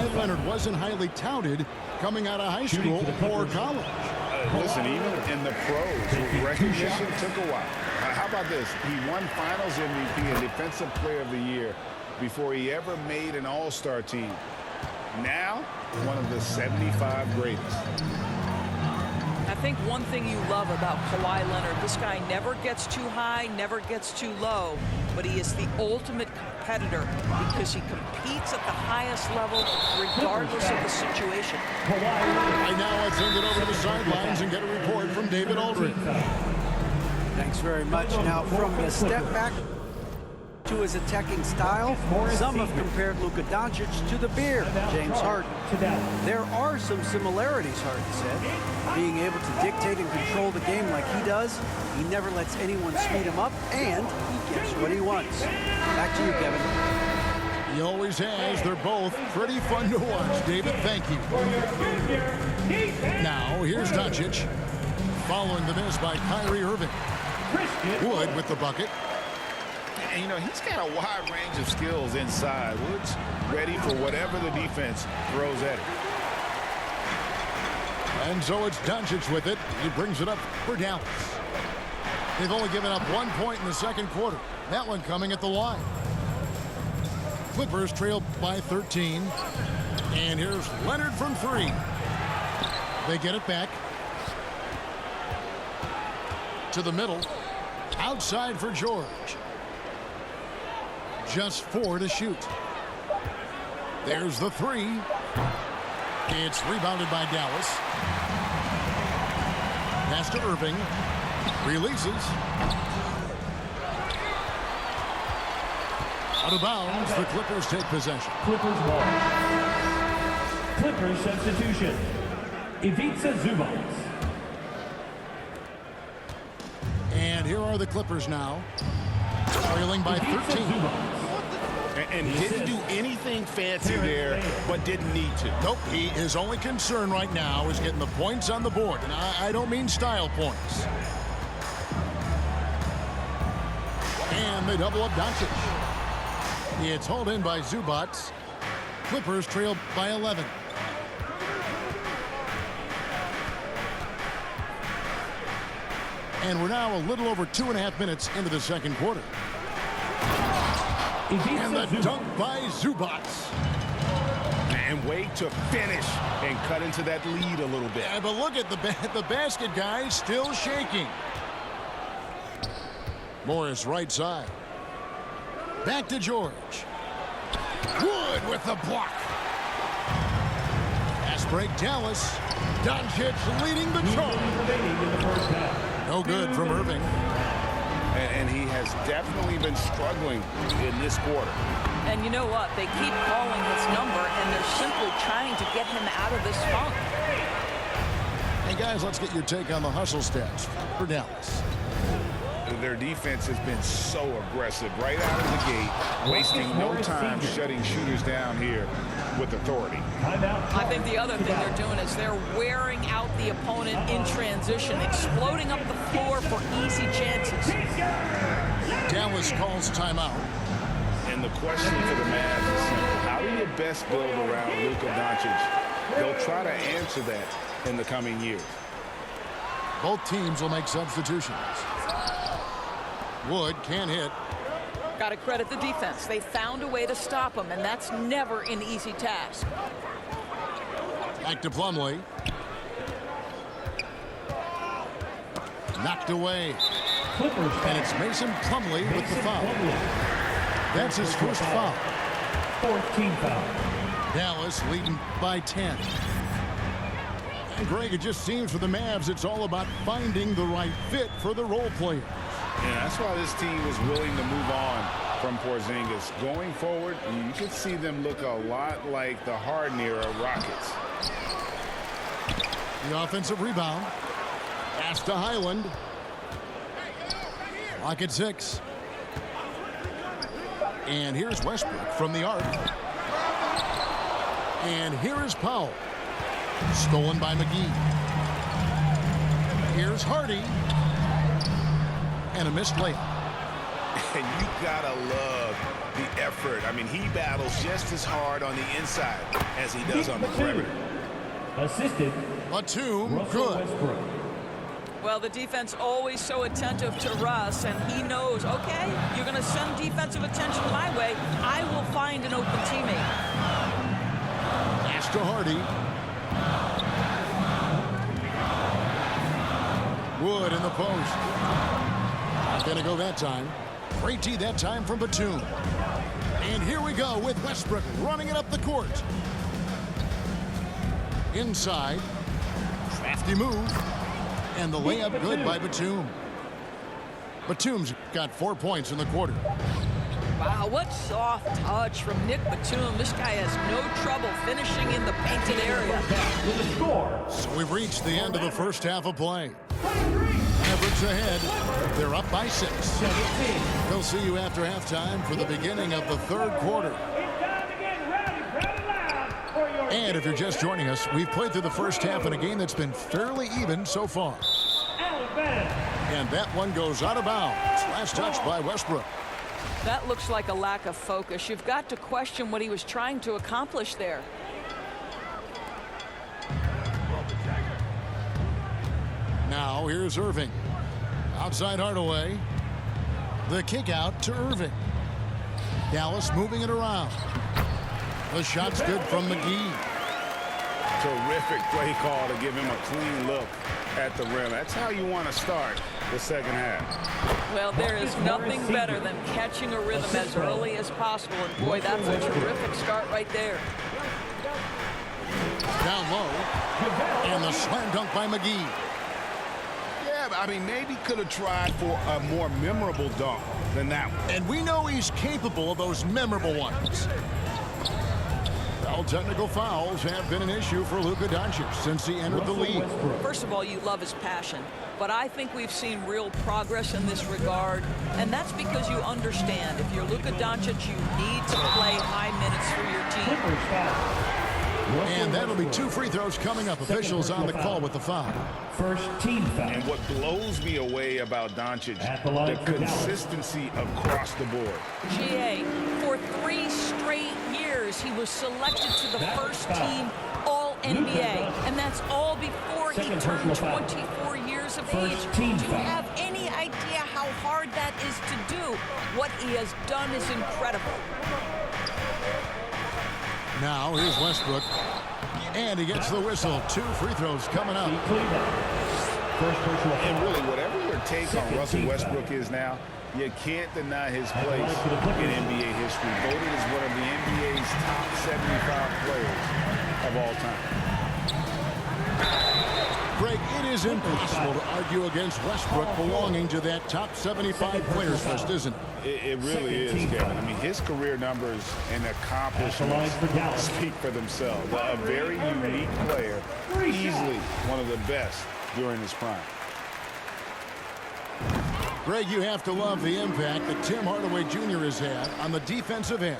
Kawhi Leonard wasn't highly touted coming out of high school or college. Listen, even in the pros, recognition took a while. How about this? He won Finals MVP and Defensive Player of the Year before he ever made an All-Star team. Now, one of the 75 greatest. I think one thing you love about Kawhi Leonard, this guy never gets too high, never gets too low, but he is the ultimate competitor because he competes at the highest level regardless of the situation. Right now, let's send it over to the sidelines and get a report from David Aldridge. Thanks very much. Now, from the step back to his attacking style, some have compared Luka Doncic to the Bear, James Harden. There are some similarities, Harden said. Being able to dictate and control the game like he does, he never lets anyone speed him up, and he gets what he wants. Back to you, Kevin. He always has. They're both pretty fun to watch. David, thank you. Now, here's Doncic. Following the miss by Kyrie Irving. Wood with the bucket. And, you know, he's got a wide range of skills inside. Wood's ready for whatever the defense throws at him. And so it's Doncic with it. He brings it up for Dallas. They've only given up 1 point in the second quarter. That one coming at the line. Clippers trail by 13. And here's Leonard from 3. They get it back. To the middle. Outside for George. Just 4 to shoot. There's the 3. It's rebounded by Dallas. Pass to Irving. Releases. Out of bounds. The Clippers take possession. Clippers ball. Clippers substitution. Ivica Zubac. And here are the Clippers now. Trailing by 13. And didn't do anything fancy there, but didn't need to. Nope, his only concern right now is getting the points on the board. And I don't mean style points. And they double up Doncic. It's hauled in by Zubac. Clippers trail by 11. And we're now a little over 2.5 minutes into the second quarter. And the dunk by Zubac. And way to finish and cut into that lead a little bit. Yeah, but look at the basket guy still shaking. Morris right side. Back to George. Wood with the block. Fast break Dallas. Doncic leading the charge. No good from Irving. And he has definitely been struggling in this quarter. And you know what? They keep calling his number, and they're simply trying to get him out of this funk. Hey, guys, let's get your take on the hustle stats for Dallas. Their defense has been so aggressive right out of the gate, wasting no time shutting shooters down here with authority. I think the other thing they're doing is they're wearing out the opponent in transition, exploding up the floor for easy chances. Dallas calls timeout. And the question for the Mavs is simple. How do you best build around Luka Doncic? They'll try to answer that in the coming years. Both teams will make substitutions. Wood can't hit. Got to credit the defense. They found a way to stop him, and that's never an easy task. Back to Plumlee. Knocked away. And it's Mason Plumlee with the foul. That's his first foul. 14 foul. Dallas leading by 10. And Greg, it just seems for the Mavs it's all about finding the right fit for the role players. Yeah, that's why this team was willing to move on from Porzingis. Going forward, you could see them look a lot like the Harden-era Rockets. The offensive rebound. Pass to Highland. Lock at 6. And here's Westbrook from the arc. And here is Powell. Stolen by McGee. Here's Hardy. And a missed layup. And you gotta love the effort. I mean, he battles just as hard on the inside. as he does on the perimeter. Assisted, Batum, Russell good. Westbrook. Well, the defense always so attentive to Russ, and he knows, okay, you're going to send defensive attention my way. I will find an open teammate. Pass to Hardy. Wood in the post. Not going to go that time. Great D that time from Batum. And here we go with Westbrook running it up the court. Inside. Crafty move. And the layup good by Batum. Batum's got 4 points in the quarter. Wow, what soft touch from Nick Batum. This guy has no trouble finishing in the painted area. With a score. So we've reached the end of the first half of play. Mavericks ahead. They're up by 6. 17. We'll see you after halftime for the beginning of the third quarter. And if you're just joining us, we've played through the first half in a game that's been fairly even so far. And that one goes out of bounds. Last touch by Westbrook. That looks like a lack of focus. You've got to question what he was trying to accomplish there. Now here's Irving. Outside Hardaway. The kick out to Irving. Dallas moving it around. The shot's good from McGee. Terrific play call to give him a clean look at the rim. That's how you want to start the second half. Well, there is nothing better than catching a rhythm as early as possible. And boy, that's a terrific start right there. Down low. And the slam dunk by McGee. Yeah, I mean, maybe could have tried for a more memorable dunk than that one. And we know he's capable of those memorable ones. Well, technical fouls have been an issue for Luka Doncic since he entered the league. First of all, you love his passion. But I think we've seen real progress in this regard. And that's because you understand if you're Luka Doncic, you need to play high minutes for your team. Clippers foul. And that'll be 2 free throws coming up. Officials on the call with the foul. First team foul. And what blows me away about Doncic, At the line the for Dallas. consistency across the board. GA, for 3 straight years, he was selected to the That's first foul. team All-NBA. And that's all before he Second turned personal foul. 24 years of First age. team Do you foul. have any idea how hard that is to do? What he has done is incredible. Now here's Westbrook. And he gets the whistle. 2 free throws coming up. Cleveland. First personal And foul. really, whatever your take on Second Russell team Westbrook foul. is now, you can't deny his At the place line for the Clippers. in NBA history. Voted as one of the NBA's top 75 players of all time. Greg, it is impossible to argue against Westbrook belonging to that top 75 players list, isn't it? It really is, Kevin. I mean, his career numbers and line accomplishments for Dallas. speak for themselves. A very unique player, easily one of the best during his prime. Greg, you have to love the impact that Tim Hardaway Jr. has had on the defensive end.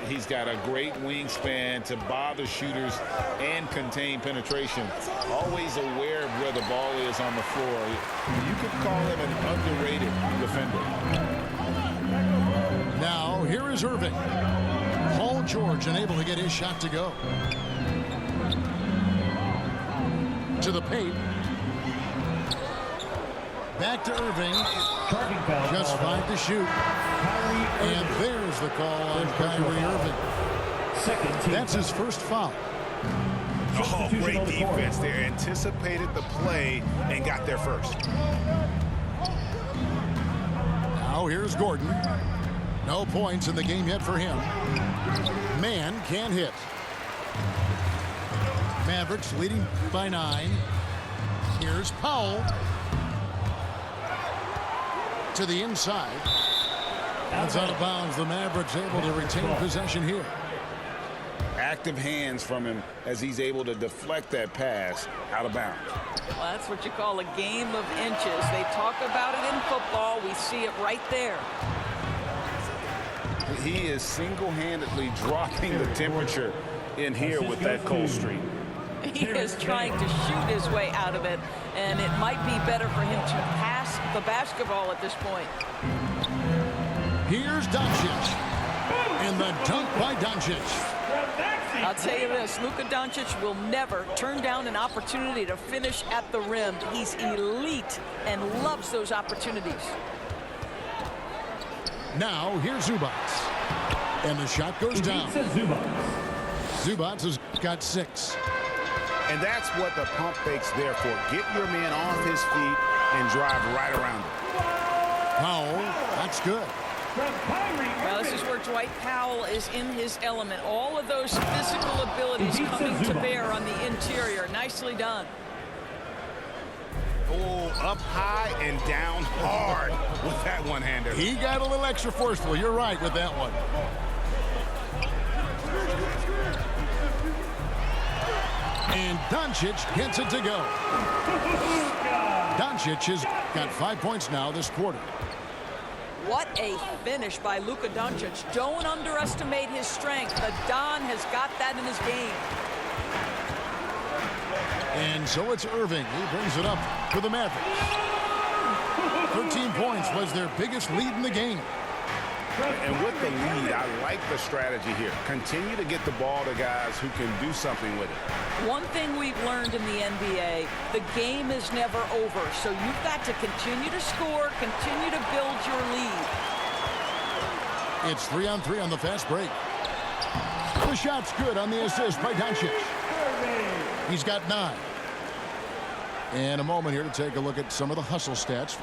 He's got a great wingspan to bother shooters and contain penetration. Always aware of where the ball is on the floor. You could call him an underrated defender. Now, here is Irving. Paul George unable to get his shot to go. To the paint. Back to Irving. Charging foul. Just called 5 to shoot. Kyrie And Irving. there's the call on First personal Kyrie foul. Irving. Second team That's his first foul. Oh, Substitution great on the court. defense there. Anticipated the play and got there first. Now here's Gordon. No points in the game yet for him. Man can't hit. Mavericks leading by 9. Here's Powell. To the inside. That's out of bounds. The Mavericks able to retain possession here. Active hands from him as he's able to deflect that pass out of bounds. Well, that's what you call a game of inches. They talk about it in football. We see it right there. He is single-handedly dropping the temperature in here with that cold streak. He is trying to shoot his way out of it, and it might be better for him to pass the basketball at this point. Here's Doncic. And the dunk by Doncic. I'll tell you this, Luka Doncic will never turn down an opportunity to finish at the rim. He's elite and loves those opportunities. Now here's Zubac. And the shot goes down. Zubac has got 6. And that's what the pump fake's there for. Get your man off his feet and drive right around him. Powell, that's good. Well, this is where Dwight Powell is in his element. All of those physical abilities coming to bear on the interior. Nicely done. Oh, up high and down hard with that one-hander. He got a little extra forceful. You're right with that one. And Doncic gets it to go. Doncic has got 5 points now this quarter. What a finish by Luka Doncic. Don't underestimate his strength. The Don has got that in his game. And so it's Irving. He brings it up for the Mavericks. 13 points was their biggest lead in the game. And with the lead, I like the strategy here. Continue to get the ball to guys who can do something with it. One thing we've learned in the NBA, the game is never over. So you've got to continue to score, continue to build your lead. It's 3-on-3 on the fast break. The shot's good on the assist by Doncic. He's got 9. And a moment here to take a look at some of the hustle stats.